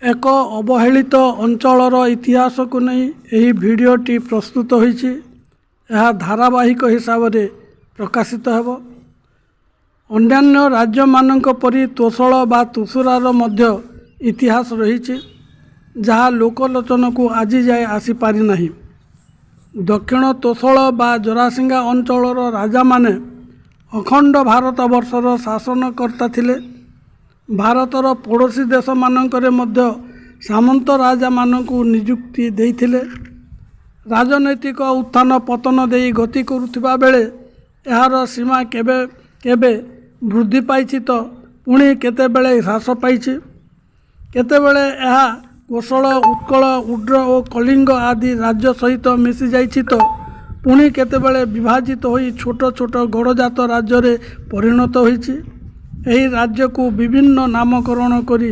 ଏକ ଅବହେଳିତ ଅଞ୍ଚଳର ଇତିହାସକୁ ନେଇ ଏହି ଭିଡ଼ିଓଟି ପ୍ରସ୍ତୁତ ହୋଇଛି। ଏହା ଧାରାବାହିକ ହିସାବରେ ପ୍ରକାଶିତ ହେବ। ଅନ୍ୟାନ୍ୟ ରାଜ୍ୟମାନଙ୍କ ପରି ତୋଷଳ ବା ତୁଷୁରାର ମଧ୍ୟ ଇତିହାସ ରହିଛି, ଯାହା ଲୋକଲୋଚନକୁ ଆଜି ଯାଏ ଆସିପାରିନାହିଁ। ଦକ୍ଷିଣ ତୋଷଳ ବା ଜରାସିଙ୍ଗା ଅଞ୍ଚଳର ରାଜାମାନେ ଅଖଣ୍ଡ ଭାରତବର୍ଷର ଶାସନକର୍ତ୍ତା ଥିଲେ। ଭାରତର ପଡ଼ୋଶୀ ଦେଶମାନଙ୍କରେ ମଧ୍ୟ ସାମନ୍ତ ରାଜାମାନଙ୍କୁ ନିଯୁକ୍ତି ଦେଇଥିଲେ। ରାଜନୈତିକ ଉତ୍ଥାନ ପତନ ଦେଇ ଗତି କରୁଥିବା ବେଳେ ଏହାର ସୀମା କେବେ କେବେ ବୃଦ୍ଧି ପାଇଛି ତ ପୁଣି କେତେବେଳେ ହ୍ରାସ ପାଇଛି। କେତେବେଳେ ଏହା କୋଶଳ, ଉତ୍କଳ, ଉଡ୍ର ଓ କଳିଙ୍ଗ ଆଦି ରାଜ୍ୟ ସହିତ ମିଶିଯାଇଛି ତ ପୁଣି କେତେବେଳେ ବିଭାଜିତ ହୋଇ ଛୋଟ ଛୋଟ ଗଡ଼ଜାତ ରାଜ୍ୟରେ ପରିଣତ ହୋଇଛି। ଏହି ରାଜ୍ୟକୁ ବିଭିନ୍ନ ନାମକରଣ କରି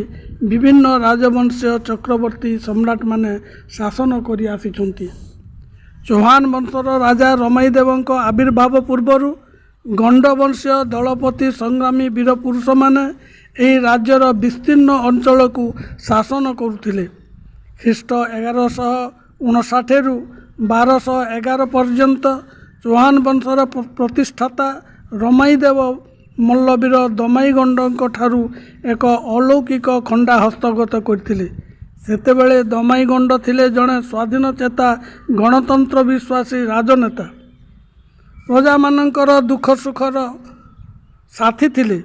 ବିଭିନ୍ନ ରାଜବଂଶୀୟ ଚକ୍ରବର୍ତ୍ତୀ ସମ୍ରାଟମାନେ ଶାସନ କରି ଆସିଛନ୍ତି। ଚୌହାନ ବଂଶର ରାଜା ରମାଇଦେବଙ୍କ ଆବିର୍ଭାବ ପୂର୍ବରୁ ଗଣ୍ଡବଂଶୀୟ ଦଳପତି ସଂଗ୍ରାମୀ ବୀରପୁରୁଷମାନେ ଏହି ରାଜ୍ୟର ବିସ୍ତୀର୍ଣ୍ଣ ଅଞ୍ଚଳକୁ ଶାସନ କରୁଥିଲେ। ଖ୍ରୀଷ୍ଟ 1159ରୁ 1211 ପର୍ଯ୍ୟନ୍ତ ଚୌହାନ ବଂଶର ପ୍ରତିଷ୍ଠାତା ରମାଇଦେବ ମଲ୍ଲବୀର ଦମାଇଗଣ୍ଡଙ୍କ ଠାରୁ ଏକ ଅଲୌକିକ ଖଣ୍ଡା ହସ୍ତଗତ କରିଥିଲେ। ସେତେବେଳେ ଦମାଇଗଣ୍ଡ ଥିଲେ ଜଣେ ସ୍ୱାଧୀନଚେତା ଗଣତନ୍ତ୍ର ବିଶ୍ୱାସୀ ରାଜନେତା। ପ୍ରଜାମାନଙ୍କର ଦୁଃଖ ସୁଖର ସାଥୀ ଥିଲେ,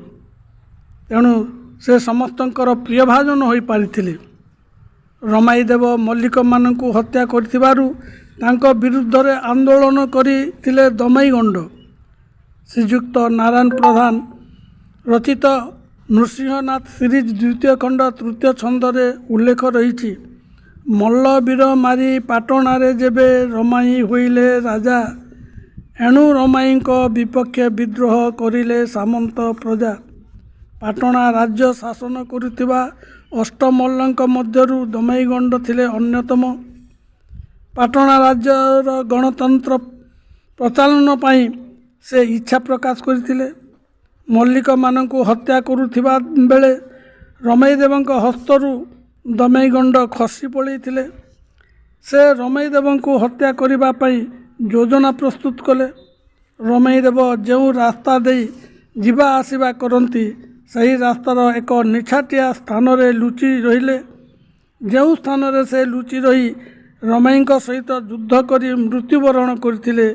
ତେଣୁ ସେ ସମସ୍ତଙ୍କର ପ୍ରିୟଭାଜନ ହୋଇପାରିଥିଲେ। ରମାଇଦେବ ମଲ୍ଲିକମାନଙ୍କୁ ହତ୍ୟା କରିଥିବାରୁ ତାଙ୍କ ବିରୁଦ୍ଧରେ ଆନ୍ଦୋଳନ କରିଥିଲେ ଦମାଇଗଣ୍ଡ। ଶ୍ରୀଯୁକ୍ତ ନାରାୟଣ ପ୍ରଧାନ ରଚିତ ନୃସିଂହନାଥ ସିରିଜ ଦ୍ୱିତୀୟ ଖଣ୍ଡ ତୃତୀୟ ଛନ୍ଦରେ ଉଲ୍ଲେଖ ରହିଛି। ମଲ୍ଲବୀର ମାରି ପାଟଣାରେ ଯେବେ ରମାଇ ହୋଇଲେ ରାଜା, ଏଣୁ ରମାଇଙ୍କ ବିପକ୍ଷେ ବିଦ୍ରୋହ କରିଲେ ସାମନ୍ତ ପ୍ରଜା। ପାଟଣା ରାଜ୍ୟ ଶାସନ କରୁଥିବା ଅଷ୍ଟମଲ୍ଲଙ୍କ ମଧ୍ୟରୁ ଦମାଇଗଣ୍ଡ ଥିଲେ ଅନ୍ୟତମ। ପାଟଣା ରାଜ୍ୟର ଗଣତନ୍ତ୍ର ପ୍ରଚଳନ ପାଇଁ ସେ ଇଚ୍ଛା ପ୍ରକାଶ କରିଥିଲେ। ମଲ୍ଲିକମାନଙ୍କୁ ହତ୍ୟା କରୁଥିବା ବେଳେ ରମାଇଦେବଙ୍କ ହସ୍ତରୁ ଦମାଇଗଣ୍ଡ ଖସି ପଳାଇଥିଲେ। ସେ ରମାଇଦେବଙ୍କୁ ହତ୍ୟା କରିବା ପାଇଁ ଯୋଜନା ପ୍ରସ୍ତୁତ କଲେ। ରମାଇଦେବ ଯେଉଁ ରାସ୍ତା ଦେଇ ଯିବା ଆସିବା କରନ୍ତି, ସେହି ରାସ୍ତାର ଏକ ନିଛାଟିଆ ସ୍ଥାନରେ ଲୁଚି ରହିଲେ। ଯେଉଁ ସ୍ଥାନରେ ସେ ଲୁଚି ରହି ରମାଇଙ୍କ ସହିତ ଯୁଦ୍ଧ କରି ମୃତ୍ୟୁବରଣ କରିଥିଲେ,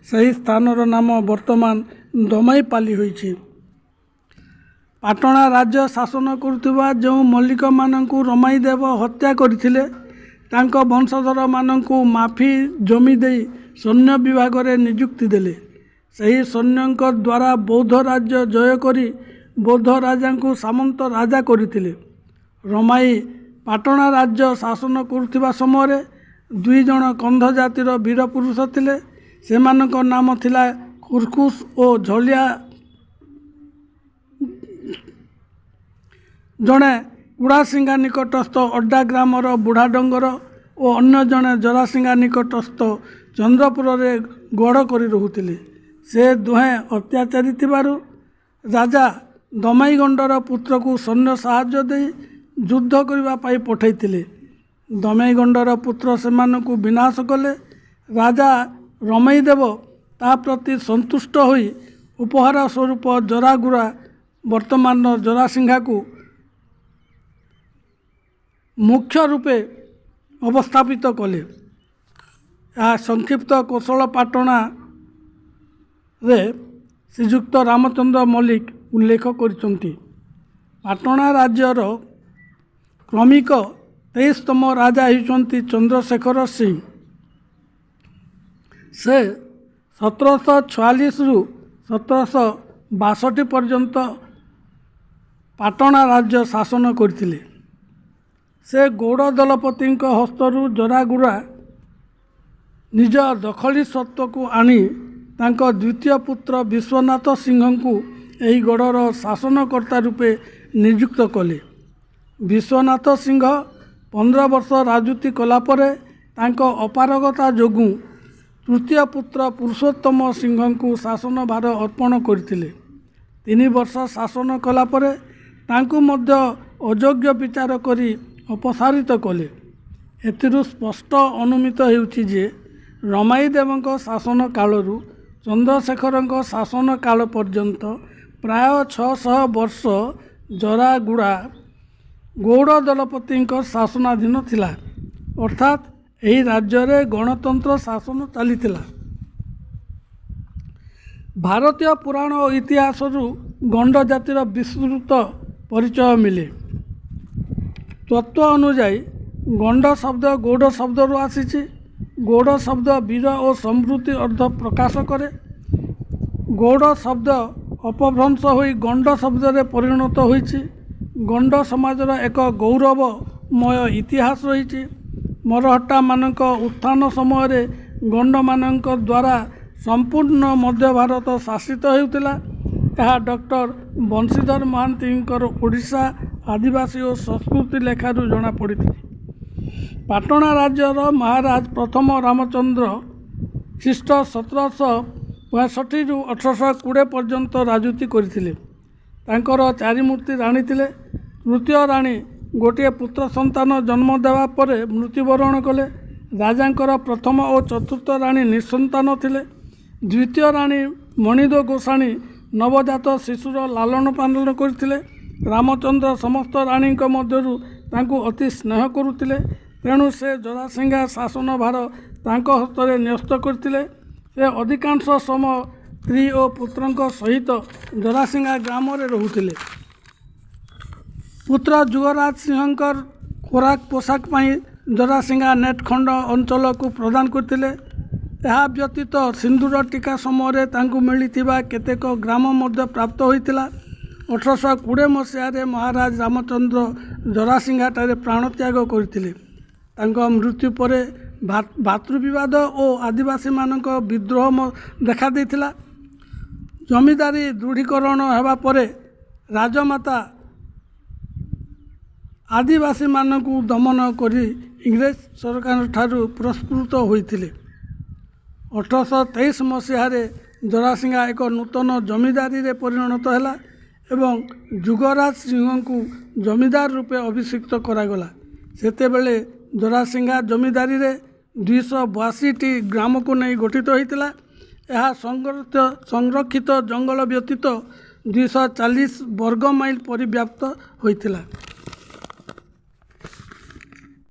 ସେହି ସ୍ଥାନର ନାମ ବର୍ତ୍ତମାନ ଦମାଇପାଲି ହୋଇଛି। ପାଟଣା ରାଜ୍ୟ ଶାସନ କରୁଥିବା ଯେଉଁ ମଲ୍ଲିକମାନଙ୍କୁ ରମାଇଦେବ ହତ୍ୟା କରିଥିଲେ, ତାଙ୍କ ବଂଶଧରମାନଙ୍କୁ ମାଫି ଜମି ଦେଇ ସୈନ୍ୟ ବିଭାଗରେ ନିଯୁକ୍ତି ଦେଲେ। ସେହି ସୈନ୍ୟଙ୍କ ଦ୍ୱାରା ବୌଦ୍ଧ ରାଜ୍ୟ ଜୟ କରି ବୌଦ୍ଧ ରାଜାଙ୍କୁ ସାମନ୍ତ ରାଜା କରିଥିଲେ। ରମାଇ ପାଟଣା ରାଜ୍ୟ ଶାସନ କରୁଥିବା ସମୟରେ 2 ଜଣ କନ୍ଧ ଜାତିର ବୀରପୁରୁଷ ଥିଲେ। ସେମାନଙ୍କ ନାମ ଥିଲା କୁର୍କୁସ ଓ ଝଲିଆ। ଜଣେ କୁଡ଼ାସିଙ୍ଗା ନିକଟସ୍ଥ ଅଡ୍ଡା ଗ୍ରାମର ବୁଢ଼ାଡଙ୍ଗର ଓ ଅନ୍ୟ ଜଣେ ଜରାସିଙ୍ଗା ନିକଟସ୍ଥ ଚନ୍ଦ୍ରପୁରରେ ଗଡ଼ କରି ରହୁଥିଲେ। ସେ ଦୁହେଁ ଅତ୍ୟାଚାରୀ ଥିବାରୁ ରାଜା ଦମାଇଗଣ୍ଡର ପୁତ୍ରକୁ ସୈନ୍ୟ ସାହାଯ୍ୟ ଦେଇ ଯୁଦ୍ଧ କରିବା ପାଇଁ ପଠାଇଥିଲେ। ଦମାଇଗଣ୍ଡର ପୁତ୍ର ସେମାନଙ୍କୁ ବିନାଶ କଲେ। ରାଜା ରମାଇଦେବ ତା ପ୍ରତି ସନ୍ତୁଷ୍ଟ ହୋଇ ଉପହାର ସ୍ୱରୂପ ଜରାଗୁରା, ବର୍ତ୍ତମାନର ଜରାସିଙ୍ଘାକୁ ମୁଖ୍ୟ ରୂପେ ଅବସ୍ଥାପିତ କଲେ। ଏହା ସଂକ୍ଷିପ୍ତ କୋଶଳ ପାଟଣାରେ ଶ୍ରୀଯୁକ୍ତ ରାମଚନ୍ଦ୍ର ମଲ୍ଲିକ ଉଲ୍ଲେଖ କରିଛନ୍ତି। ପାଟଣା ରାଜ୍ୟର କ୍ରମିକ 23ତମ ରାଜା ହେଉଛନ୍ତି ଚନ୍ଦ୍ରଶେଖର ସିଂ। ସେ 1746ରୁ 1762 ପର୍ଯ୍ୟନ୍ତ ପାଟଣା ରାଜ୍ୟ ଶାସନ କରିଥିଲେ। ସେ ଗୌଡ଼ ଦଳପତିଙ୍କ ହସ୍ତରୁ ଜରାଗୁରା ନିଜ ଦଖଲି ସତ୍ତ୍ୱକୁ ଆଣି ତାଙ୍କ ଦ୍ୱିତୀୟ ପୁତ୍ର ବିଶ୍ୱନାଥ ସିଂହଙ୍କୁ ଏହି ଗଡ଼ର ଶାସନକର୍ତ୍ତା ରୂପେ ନିଯୁକ୍ତ କଲେ। ବିଶ୍ୱନାଥ ସିଂହ 15 ବର୍ଷ ରାଜୁତି କଲାପରେ ତାଙ୍କ ଅପାରଗତା ଯୋଗୁଁ ତୃତୀୟ ପୁତ୍ର ପୁରୁଷୋତ୍ତମ ସିଂହଙ୍କୁ ଶାସନ ଭାର ଅର୍ପଣ କରିଥିଲେ। 3 ବର୍ଷ ଶାସନ କଲାପରେ ତାଙ୍କୁ ମଧ୍ୟ ଅଯୋଗ୍ୟ ବିଚାର କରି ଅପସାରିତ କଲେ। ଏଥିରୁ ସ୍ପଷ୍ଟ ଅନୁମିତ ହେଉଛି ଯେ ରମାଇଦେବଙ୍କ ଶାସନ କାଳରୁ ଚନ୍ଦ୍ରଶେଖରଙ୍କ ଶାସନ କାଳ ପର୍ଯ୍ୟନ୍ତ ପ୍ରାୟ 600 ବର୍ଷ ଜରାଗୁଡ଼ା ଗୌଡ଼ ଦଳପତିଙ୍କ ଶାସନାଧୀନ ଥିଲା, ଅର୍ଥାତ୍ ଏହି ରାଜ୍ୟରେ ଗଣତନ୍ତ୍ର ଶାସନ ଚାଲିଥିଲା। ଭାରତୀୟ ପୁରାଣ ଓ ଇତିହାସରୁ ଗଣ୍ଡ ଜାତିର ବିସ୍ତୃତ ପରିଚୟ ମିଳେ। ତତ୍ତ୍ୱ ଅନୁଯାୟୀ ଗଣ୍ଡ ଶବ୍ଦ ଗୌଡ଼ ଶବ୍ଦରୁ ଆସିଛି। ଗୌଡ଼ ଶବ୍ଦ ବୀର ଓ ସମୃଦ୍ଧି ଅର୍ଥ ପ୍ରକାଶ କରେ। ଗୌଡ଼ ଶବ୍ଦ ଅପଭ୍ରଂଶ ହୋଇ ଗଣ୍ଡ ଶବ୍ଦରେ ପରିଣତ ହୋଇଛି। ଗଣ୍ଡ ସମାଜର ଏକ ଗୌରବମୟ ଇତିହାସ ରହିଛି। ମରହଟ୍ଟାମାନଙ୍କ ଉତ୍ଥାନ ସମୟରେ ଗଣ୍ଡମାନଙ୍କ ଦ୍ୱାରା ସମ୍ପୂର୍ଣ୍ଣ ମଧ୍ୟ ଭାରତ ଶାସିତ ହେଉଥିଲା। ଏହା ଡକ୍ଟର ବଂଶୀଧର ମହାନ୍ତିଙ୍କର ଓଡ଼ିଶା ଆଦିବାସୀ ଓ ସଂସ୍କୃତି ଲେଖାରୁ ଜଣାପଡ଼ିଥାଏ। ପାଟଣା ରାଜ୍ୟର ମହାରାଜ ପ୍ରଥମ ରାମଚନ୍ଦ୍ର ଖ୍ରୀଷ୍ଟ 1765ରୁ 1820 ପର୍ଯ୍ୟନ୍ତ ରାଜୁତି କରିଥିଲେ। ତାଙ୍କର 4 ମୂର୍ତ୍ତି ରାଣୀ ଥିଲେ। ତୃତୀୟ ରାଣୀ ଗୋଟିଏ ପୁତ୍ର ସନ୍ତାନ ଜନ୍ମ ଦେବା ପରେ ମୃତ୍ୟୁବରଣ କଲେ। ରାଜାଙ୍କର ପ୍ରଥମ ଓ ଚତୁର୍ଥ ରାଣୀ ନିଃସନ୍ତାନ ଥିଲେ। ଦ୍ୱିତୀୟ ରାଣୀ ମଣିଦ ଗୋସାଣୀ ନବଜାତ ଶିଶୁର ଲାଳନ ପାଳନ କରିଥିଲେ। ରାମଚନ୍ଦ୍ର ସମସ୍ତ ରାଣୀଙ୍କ ମଧ୍ୟରୁ ତାଙ୍କୁ ଅତି ସ୍ନେହ କରୁଥିଲେ, ତେଣୁ ସେ ଜରାସିଂହା ଶାସନ ଭାର ତାଙ୍କ ହସ୍ତରେ ନ୍ୟସ୍ତ କରିଥିଲେ। ସେ ଅଧିକାଂଶ ସମୟ ସ୍ତ୍ରୀ ଓ ପୁତ୍ରଙ୍କ ସହିତ ଜରାସିଂହା ଗ୍ରାମରେ ରହୁଥିଲେ। ପୁତ୍ର ଯୁଗରାଜ ସିଂହଙ୍କର ଖୋରାକ ପୋଷାକ ପାଇଁ ଜରାସିଂହା ନେଟଖଣ୍ଡ ଅଞ୍ଚଳକୁ ପ୍ରଦାନ କରିଥିଲେ। ଏହା ବ୍ୟତୀତ ସିନ୍ଦୁର ଟିକା ସମୟରେ ତାଙ୍କୁ ମିଳିଥିବା କେତେକ ଗ୍ରାମ ମଧ୍ୟ ପ୍ରାପ୍ତ ହୋଇଥିଲା। 1820 ମସିହାରେ ମହାରାଜ ରାମଚନ୍ଦ୍ର ଜରାସିଂହାଠାରେ ପ୍ରାଣତ୍ୟାଗ କରିଥିଲେ। ତାଙ୍କ ମୃତ୍ୟୁ ପରେ ଭାତୃବିବାଦ ଓ ଆଦିବାସୀମାନଙ୍କ ବିଦ୍ରୋହ ଦେଖାଦେଇଥିଲା। ଜମିଦାରୀ ଦୃଢ଼ୀକରଣ ହେବା ପରେ ରାଜମାତା ଆଦିବାସୀମାନଙ୍କୁ ଦମନ କରି ଇଂରେଜ ସରକାରଙ୍କଠାରୁ ପୁରସ୍କୃତ ହୋଇଥିଲେ। 1823 ମସିହାରେ ଜରାସିଂହା ଏକ ନୂତନ ଜମିଦାରୀରେ ପରିଣତ ହେଲା ଏବଂ ଯୁଗରାଜ ସିଂହଙ୍କୁ ଜମିଦାର ରୂପେ ଅଭିଷିକ୍ତ କରାଗଲା। ସେତେବେଳେ ଜରାସିଂହା ଜମିଦାରୀରେ 282ଟି ଗ୍ରାମକୁ ନେଇ ଗଠିତ ହୋଇଥିଲା। ଏହା ସଂରକ୍ଷିତ ଜଙ୍ଗଲ ବ୍ୟତୀତ 240 ବର୍ଗ ମାଇଲ ପରିବ୍ୟାପ୍ତ ହୋଇଥିଲା।